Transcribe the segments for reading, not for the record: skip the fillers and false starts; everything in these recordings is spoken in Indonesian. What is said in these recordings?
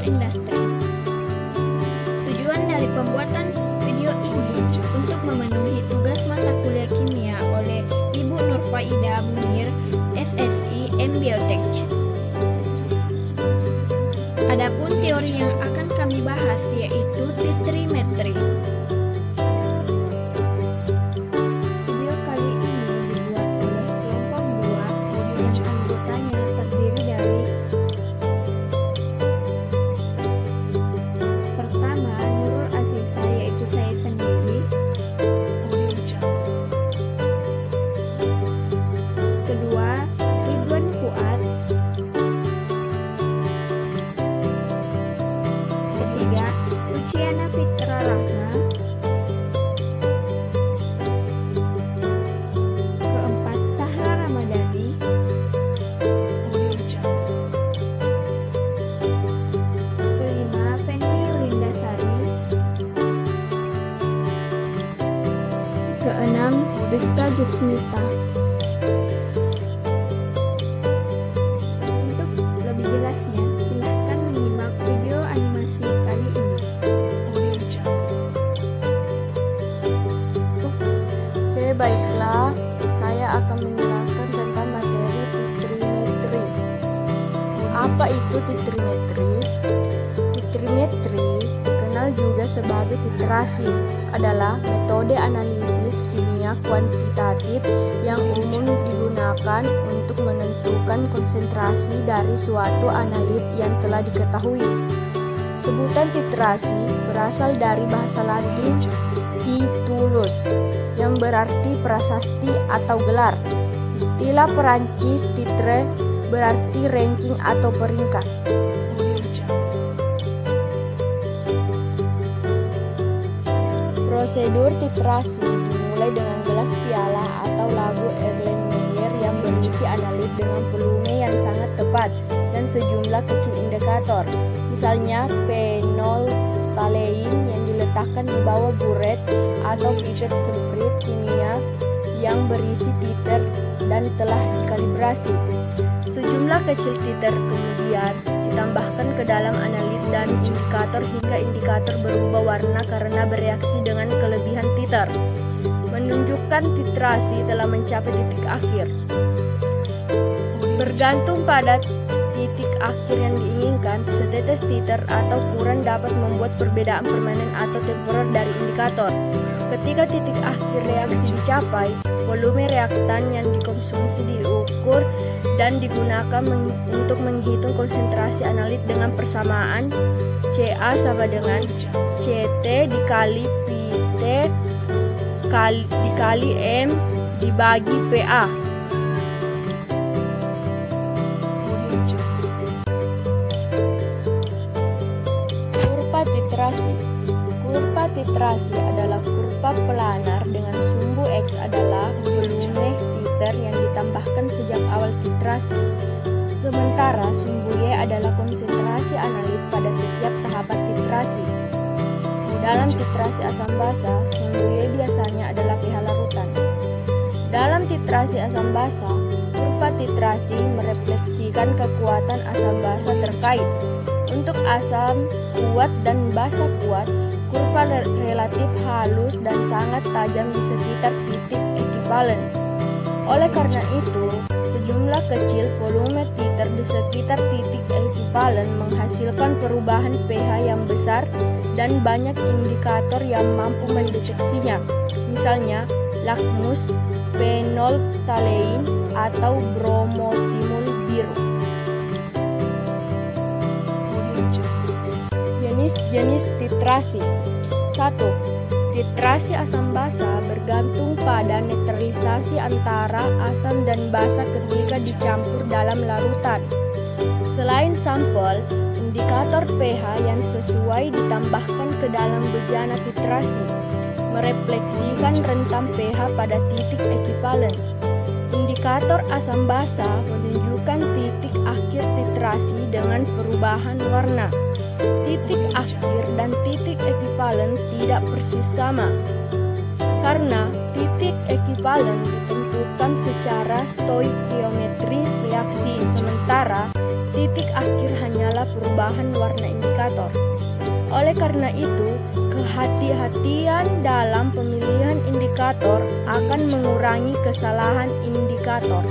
industri. Tujuan dari pembuatan video ini untuk memenuhi tugas mata kuliah kimia oleh Ibu Nurfaida Munir, SSI MBiotek. Adapun teori yang akan kami bahas yaitu titrimetri. Video kali ini dibuat oleh kelompok 2 yang anggotanya terdiri dari pertama Nurul Aziza yaitu saya sendiri, kedua Ridwan Fuad, ketiga Suciana Fitra Rahma, keempat Sahra Ramadhani, kelima Fendi Lindasari, keenam Rizka Jusmita. Untuk lebih jelasnya, silahkan menyimak video animasi kali ini. Oke, baiklah. Saya akan menjelaskan tentang materi titrimetri. Apa itu titrimetri? Titrimetri dikenal juga sebagai titrasi, adalah metode analisis kimia kuantitatif yang umum digunakan untuk menentukan konsentrasi dari suatu analit yang telah diketahui. Sebutan titrasi berasal dari bahasa Latin titulus, yang berarti prasasti atau gelar. Istilah Perancis titre berarti ranking atau peringkat. Prosedur titrasi dimulai dengan gelas piala atau lagu Erlenmeyer yang berisi analit dengan volume yang sangat tepat dan sejumlah kecil indikator, misalnya phenolphthalein yang diletakkan di bawah buret atau pipet sprit kimia yang berisi titer dan telah dikalibrasi. Sejumlah kecil titer kemudian ditambahkan ke dalam analit dan indikator hingga indikator berubah warna karena bereaksi dengan kelebihan titer, menunjukkan titrasi telah mencapai titik akhir. Bergantung pada titik akhir yang diinginkan, setetes titer atau kuran dapat membuat perbedaan permanen atau temporer dari indikator. Ketika titik akhir reaksi dicapai, volume reaktan yang dikonsumsi diukur dan digunakan untuk menghitung konsentrasi analit dengan persamaan Ca sama dengan Ct dikali Pt dikali M dibagi Pa. Kurva titrasi. Kurva titrasi adalah kurva planar dengan sumbu X adalah volume titer yang ditambahkan sejak awal titrasi, sementara sumbu Y adalah konsentrasi analit pada setiap tahapan titrasi. Dalam titrasi asam basa, sumbu Y biasanya adalah pH larutan. Dalam titrasi asam basa, kurva titrasi merefleksikan kekuatan asam basa terkait. Untuk asam kuat dan basa kuat, kurva relatif halus dan sangat tajam di sekitar titik ekivalen. Oleh karena itu, sejumlah kecil volume titer di sekitar titik ekivalen menghasilkan perubahan pH yang besar dan banyak indikator yang mampu mendeteksinya, misalnya lakmus, phenolphthalein, atau bromotimul biru. Jenis titrasi. 1. Titrasi asam basa bergantung pada netralisasi antara asam dan basa ketika dicampur dalam larutan. Selain sampel, indikator pH yang sesuai ditambahkan ke dalam bejana titrasi, merefleksikan rentang pH pada titik ekivalen. Indikator asam basa menunjukkan titik akhir titrasi dengan perubahan warna. Titik akhir dan titik ekivalen tidak persis sama, karena titik ekivalen ditentukan secara stoikiometri reaksi, sementara titik akhir hanyalah perubahan warna indikator. Oleh karena itu, kehati-hatian dalam pemilihan indikator akan mengurangi kesalahan indikator.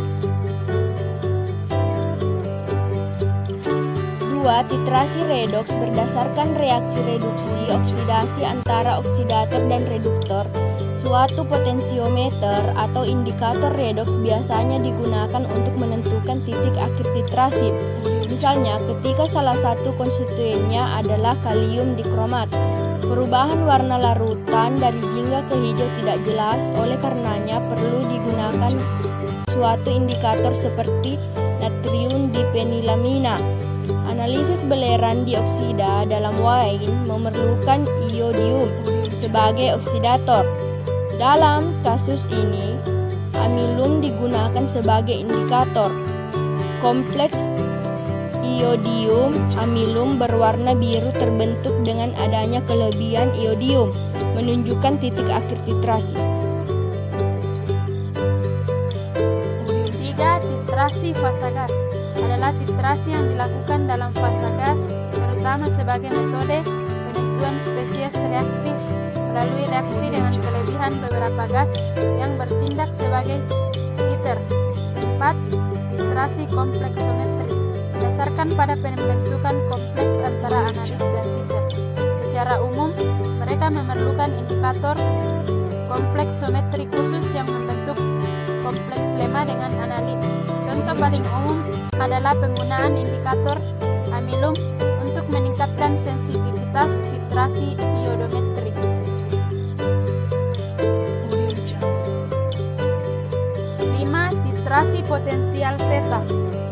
2. Titrasi redoks berdasarkan reaksi reduksi oksidasi antara oksidator dan reduktor. Suatu potensiometer atau indikator redoks biasanya digunakan untuk menentukan titik akhir titrasi. Misalnya, ketika salah satu konstituennya adalah kalium dikromat, perubahan warna larutan dari jingga ke hijau tidak jelas, oleh karenanya perlu digunakan suatu indikator seperti natrium dipenilamina. Analisis belerang dioksida dalam wain memerlukan iodium sebagai oksidator. Dalam kasus ini, amilum digunakan sebagai indikator. Kompleks iodium amilum berwarna biru terbentuk dengan adanya kelebihan iodium, menunjukkan titik akhir titrasi. 3. Titrasi fasa gas adalah titrasi yang dilakukan dalam fasa gas, terutama sebagai metode penentuan spesies reaktif melalui reaksi dengan kelebihan beberapa gas yang bertindak sebagai titer. 4. Titrasi kompleksometri berdasarkan pada pembentukan kompleks antara analit dan titer. Secara umum, mereka memerlukan indikator kompleksometri khusus yang membentuk kompleks lemma dengan analit. Contoh paling umum adalah penggunaan indikator amilum untuk meningkatkan sensitivitas titrasi iodometri. 5. Titrasi potensial zeta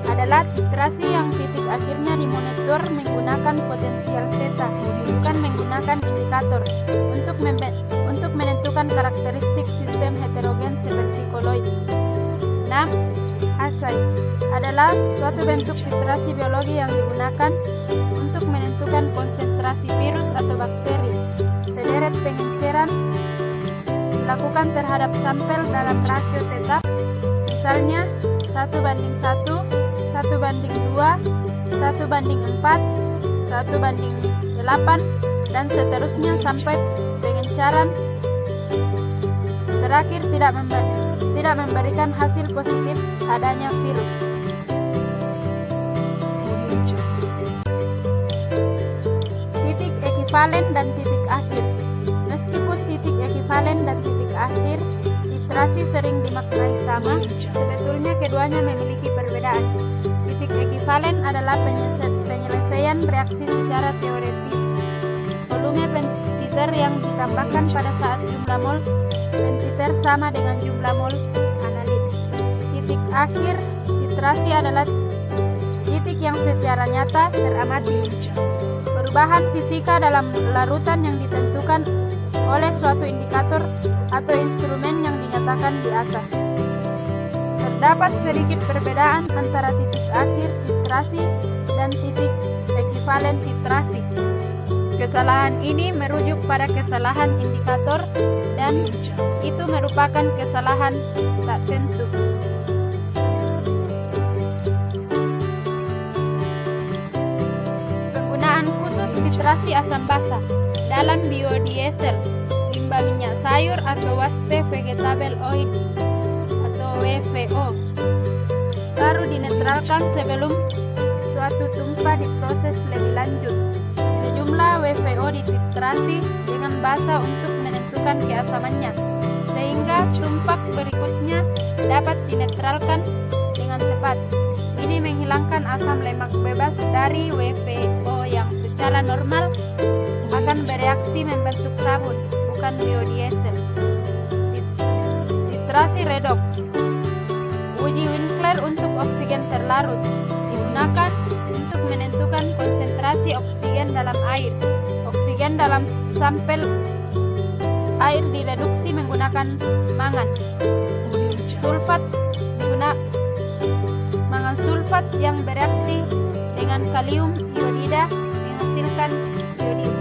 adalah titrasi yang titik akhirnya dimonitor menggunakan potensial zeta, bukan menggunakan indikator, untuk menentukan karakteristik sistem heterogen seperti koloid. 6. Assay adalah suatu bentuk titrasi biologi yang digunakan untuk menentukan konsentrasi virus atau bakteri. Sederet pengenceran dilakukan terhadap sampel dalam rasio tetap, misalnya 1:1, 1:2, 1:4, 1:8, dan seterusnya sampai pengenceran terakhir tidak memberikan hasil positif adanya virus. Titik ekivalen dan titik akhir. Meskipun titik ekivalen dan titik akhir titrasi sering dimaknai sama, sebetulnya keduanya memiliki perbedaan. Titik ekivalen adalah penyelesaian reaksi secara teoretis. Volume pentiter yang ditambahkan pada saat jumlah mol pentiter sama dengan jumlah mol analit. Titik akhir titrasi adalah titik yang secara nyata teramati. Perubahan fisika dalam larutan yang ditentukan oleh suatu indikator atau instrumen yang dinyatakan di atas. Terdapat sedikit perbedaan antara titik akhir titrasi dan titik ekivalen titrasi. Kesalahan ini merujuk pada kesalahan indikator dan itu merupakan kesalahan tak tentu. Penggunaan khusus titrasi asam basa dalam biodiesel, limbah minyak sayur atau waste vegetable oil atau WVO baru dinetralkan sebelum suatu tumpah diproses lebih lanjut. Sejumlah WVO dititrasi dengan basa untuk menentukan keasamannya, sehingga tumpak berikutnya dapat dinetralkan dengan tepat. Ini menghilangkan asam lemak bebas dari WVO yang secara normal akan bereaksi membentuk sabun, bukan biodiesel. Titrasi redoks. Uji Winkler untuk oksigen terlarut digunakan untuk menentukan konsentrasi oksigen dalam air. Oksigen dalam sampel air direduksi menggunakan mangan sulfat mangan sulfat yang bereaksi dengan kalium iodida menghasilkan iodium.